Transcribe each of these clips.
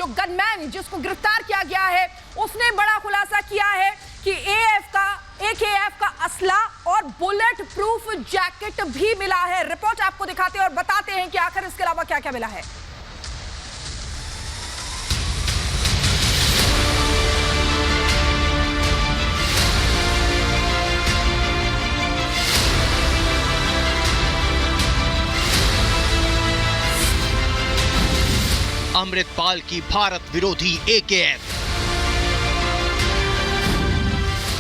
जो गनमैन जिसको गिरफ्तार किया गया है उसने बड़ा खुलासा किया है कि AKF का असला और बुलेट प्रूफ जैकेट भी मिला है। रिपोर्ट आपको दिखाते हैं और बताते हैं कि आखिर इसके अलावा क्या क्या मिला है। अमृतपाल की भारत विरोधी AKF।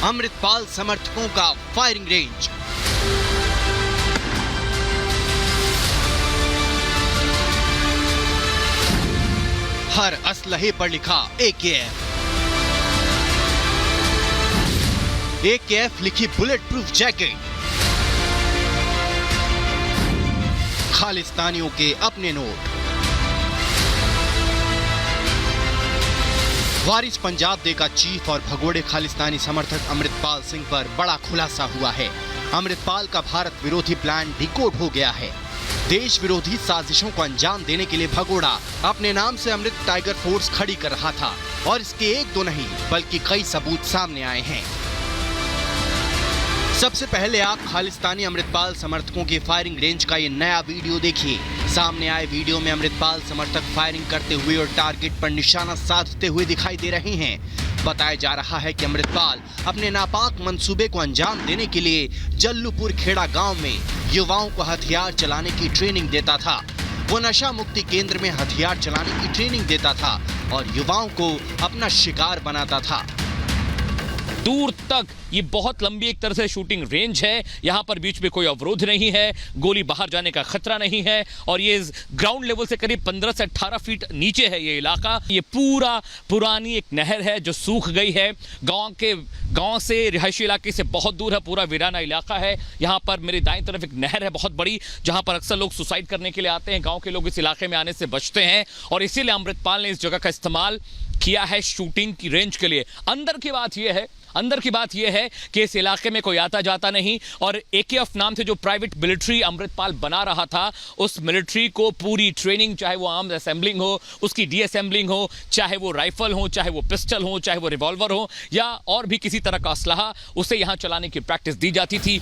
अमृतपाल समर्थकों का फायरिंग रेंज। हर असलहे पर लिखा AKF। AKF लिखी बुलेट प्रूफ जैकेट। खालिस्तानियों के अपने नोट। वारिस पंजाब डे का चीफ और भगोड़े खालिस्तानी समर्थक अमृतपाल सिंह पर बड़ा खुलासा हुआ है। अमृतपाल का भारत विरोधी प्लान डिकोड हो गया है। देश विरोधी साजिशों को अंजाम देने के लिए भगोड़ा अपने नाम से अमृत टाइगर फोर्स खड़ी कर रहा था और इसके एक दो नहीं बल्कि कई सबूत सामने आए हैं। सबसे पहले आप खालिस्तानी अमृतपाल समर्थकों की फायरिंग रेंज का ये नया वीडियो देखिए। सामने आए वीडियो में अमृतपाल समर्थक फायरिंग करते हुए और टारगेट पर निशाना साधते हुए दिखाई दे रहे हैं। बताया जा रहा है कि अमृतपाल अपने नापाक मंसूबे को अंजाम देने के लिए जल्लूपुर खेड़ा गांव में युवाओं को हथियार चलाने की ट्रेनिंग देता था। वो नशा मुक्ति केंद्र में हथियार चलाने की ट्रेनिंग देता था और युवाओं को अपना शिकार बनाता था। दूर तक ये बहुत लंबी एक तरह से शूटिंग रेंज है। यहाँ पर बीच में कोई अवरोध नहीं है, गोली बाहर जाने का खतरा नहीं है और ये ग्राउंड लेवल से करीब 15 से 18 फीट नीचे है ये इलाका। ये पूरा पुरानी एक नहर है जो सूख गई है। गांव से रिहायशी इलाके से बहुत दूर है, पूरा वीराना इलाका है। यहाँ पर मेरी दाईं तरफ एक नहर है बहुत बड़ी, जहाँ पर अक्सर लोग सुसाइड करने के लिए आते हैं। गाँव के लोग इस इलाके में आने से बचते हैं और इसीलिए अमृतपाल ने इस जगह का इस्तेमाल किया है शूटिंग की रेंज के लिए। अंदर की बात यह है कि इस इलाके में कोई आता जाता नहीं और AKF नाम से जो प्राइवेट मिलिट्री अमृतपाल बना रहा था, उस मिलिट्री को पूरी ट्रेनिंग, चाहे वो आर्म्स असेंबलिंग हो, उसकी डीअसेंबलिंग हो, चाहे वो राइफल हो, चाहे वो पिस्टल हो, चाहे वो रिवॉल्वर हो या और भी किसी तरह का असलहा, उसे यहां चलाने की प्रैक्टिस दी जाती थी।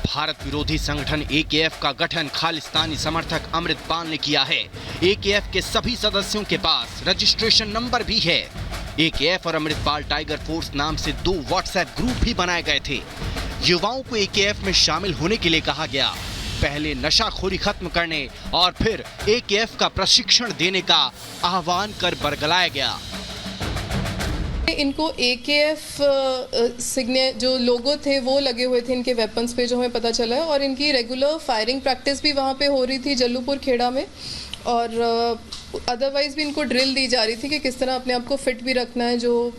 भारत विरोधी संगठन AKF का गठन खालिस्तानी समर्थक अमृतपाल ने किया है। AKF के सभी सदस्यों के पास रजिस्ट्रेशन नंबर भी है। AKF और अमृतपाल टाइगर फोर्स नाम से 2 व्हाट्सएप ग्रुप भी बनाए गए थे। युवाओं को AKF में शामिल होने के लिए कहा गया। पहले नशाखोरी खत्म करने और फिर AKF का प्रशिक्षण देने का आह्वान कर बरगलाया गया। इनको AKF जो लोगो थे वो लगे हुए थे इनके वेपन्स पे, जो हमें पता चला है, और इनकी रेगुलर फायरिंग प्रैक्टिस भी वहाँ पे हो रही थी जल्लूपुर खेड़ा में। और अदरवाइज भी इनको ड्रिल दी जा रही थी कि किस तरह अपने आप को फिट भी रखना है, जो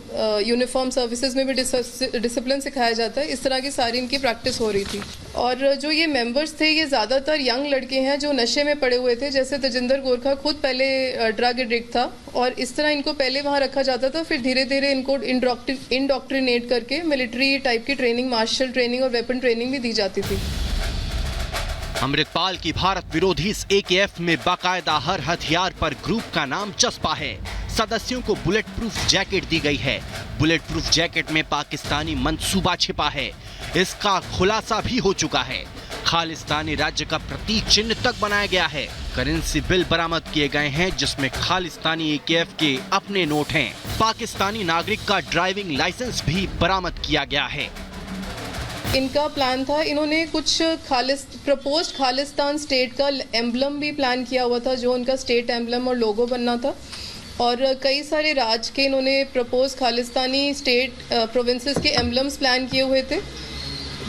यूनिफॉर्म सर्विसेज में भी डिसिप्लिन सिखाया जाता है, इस तरह की सारी इनकी प्रैक्टिस हो रही थी। और जो ये मेंबर्स थे ये ज़्यादातर यंग लड़के हैं जो नशे में पड़े हुए थे। जैसे तजिंदर गोरखा खुद पहले ड्रग एडिक्ट था और इस तरह इनको पहले वहाँ रखा जाता था, फिर धीरे धीरे इनको इंडोक्ट्रिनेट करके मिलिट्री टाइप की ट्रेनिंग, मार्शल ट्रेनिंग और वेपन ट्रेनिंग भी दी जाती थी। अमृतपाल की भारत विरोधी इस AKF में बाकायदा हर हथियार पर ग्रुप का नाम चस्पा है। सदस्यों को बुलेट प्रूफ जैकेट दी गई है। बुलेट प्रूफ जैकेट में पाकिस्तानी मंसूबा छिपा है। इसका खुलासा भी हो चुका है। खालिस्तानी राज्य का प्रतीक चिन्ह तक बनाया गया है। करेंसी बिल बरामद किए गए हैं जिसमें खालिस्तानी AKF के अपने नोट हैं। पाकिस्तानी नागरिक का ड्राइविंग लाइसेंस भी बरामद किया गया है। इनका प्लान था, इन्होंने कुछ प्रपोज्ड खालिस्तान स्टेट का एम्बलम भी प्लान किया हुआ था, जो उनका स्टेट एम्बलम और लोगो बनना था। और कई सारे राज्य के इन्होंने प्रपोज खालिस्तानी स्टेट प्रोविंसेस के एम्बलम्स प्लान किए हुए थे।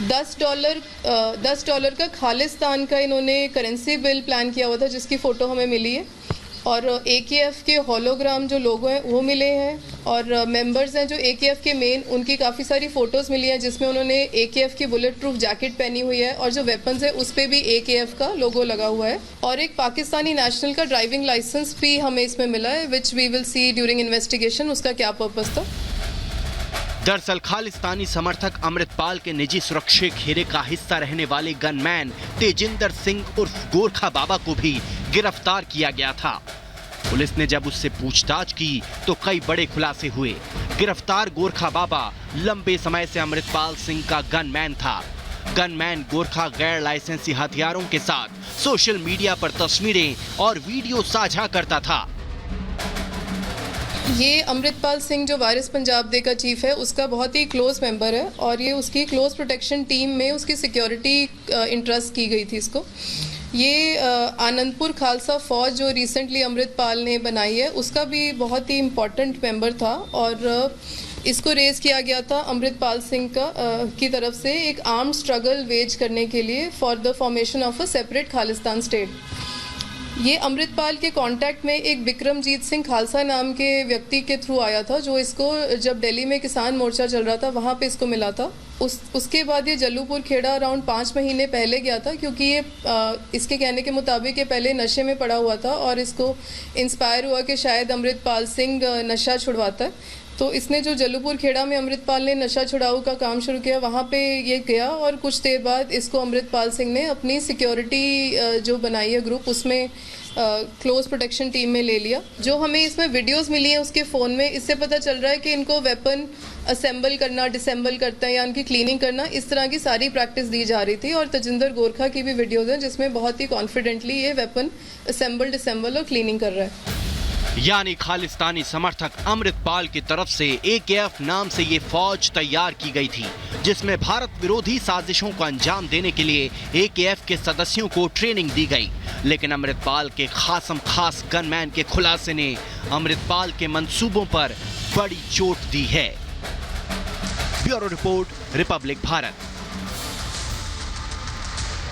$10 का खालिस्तान का इन्होंने करेंसी बिल प्लान किया हुआ था, जिसकी फ़ोटो हमें मिली है। और AKF के होलोग्राम जो लोगो हैं वो मिले हैं और मेंबर्स हैं जो AKF के मेन, उनकी काफ़ी सारी फ़ोटोज़ मिली हैं जिसमें उन्होंने AKF की बुलेट प्रूफ जैकेट पहनी हुई है और जो वेपन्स है उस पर भी AKF का लोगो लगा हुआ है। और एक पाकिस्तानी नेशनल का ड्राइविंग लाइसेंस भी हमें इसमें मिला है, which we will see during investigation उसका क्या पर्पज़ था। दरअसल खालिस्तानी समर्थक अमृतपाल के निजी सुरक्षा घेरे का हिस्सा रहने वाले गनमैन तेजिंदर सिंह उर्फ गोरखा बाबा को भी गिरफ्तार किया गया था। पुलिस ने जब उससे पूछताछ की तो कई बड़े खुलासे हुए। गिरफ्तार गोरखा बाबा लंबे समय से अमृतपाल सिंह का गनमैन था। गनमैन गोरखा गैर लाइसेंसी हथियारों के साथ सोशल मीडिया पर तस्वीरें और वीडियो साझा करता था। ये अमृतपाल सिंह जो वारिस पंजाब डे का चीफ है, उसका बहुत ही क्लोज मेंबर है और ये उसकी क्लोज प्रोटेक्शन टीम में उसकी सिक्योरिटी इंट्रस्ट की गई थी इसको। ये आनंदपुर खालसा फौज जो रिसेंटली अमृतपाल ने बनाई है, उसका भी बहुत ही इम्पोर्टेंट मेंबर था और इसको रेज किया गया था अमृतपाल सिंह की तरफ से एक आर्म्ड स्ट्रगल वेज करने के लिए for the formation of a separate Khalistan state. ये अमृतपाल के कांटेक्ट में एक बिक्रमजीत सिंह खालसा नाम के व्यक्ति के थ्रू आया था, जो इसको जब दिल्ली में किसान मोर्चा चल रहा था वहाँ पे इसको मिला था। उसके बाद ये जल्लूपुर खेड़ा अराउंड 5 महीने पहले गया था, क्योंकि ये इसके कहने के मुताबिक ये पहले नशे में पड़ा हुआ था और इसको इंस्पायर हुआ कि शायद अमृतपाल सिंह नशा छुड़वाता है। तो इसने जो जल्लूपुर खेड़ा में अमृतपाल ने नशा छुड़ाऊ का काम शुरू किया, वहाँ पे ये गया और कुछ देर बाद इसको अमृतपाल सिंह ने अपनी सिक्योरिटी जो बनाई है ग्रुप, उसमें क्लोज प्रोटेक्शन टीम में ले लिया। जो हमें इसमें वीडियोस मिली हैं उसके फ़ोन में, इससे पता चल रहा है कि इनको वेपन असेंबल करना, डिसेंबल करता है या उनकी क्लीनिंग करना, इस तरह की सारी प्रैक्टिस दी जा रही थी। और तजिंदर गोरखा की भी वीडियोज़ हैं जिसमें बहुत ही कॉन्फिडेंटली ये वेपन असेंबल, डिसेंबल और क्लीनिंग कर रहा है। यानी खालिस्तानी समर्थक अमृतपाल की तरफ से AKF नाम से ये फौज तैयार की गई थी, जिसमें भारत विरोधी साजिशों को अंजाम देने के लिए AKF के सदस्यों को ट्रेनिंग दी गई। लेकिन अमृतपाल के खास गनमैन के खुलासे ने अमृतपाल के मंसूबों पर बड़ी चोट दी है। Bureau report, Republic Bharat.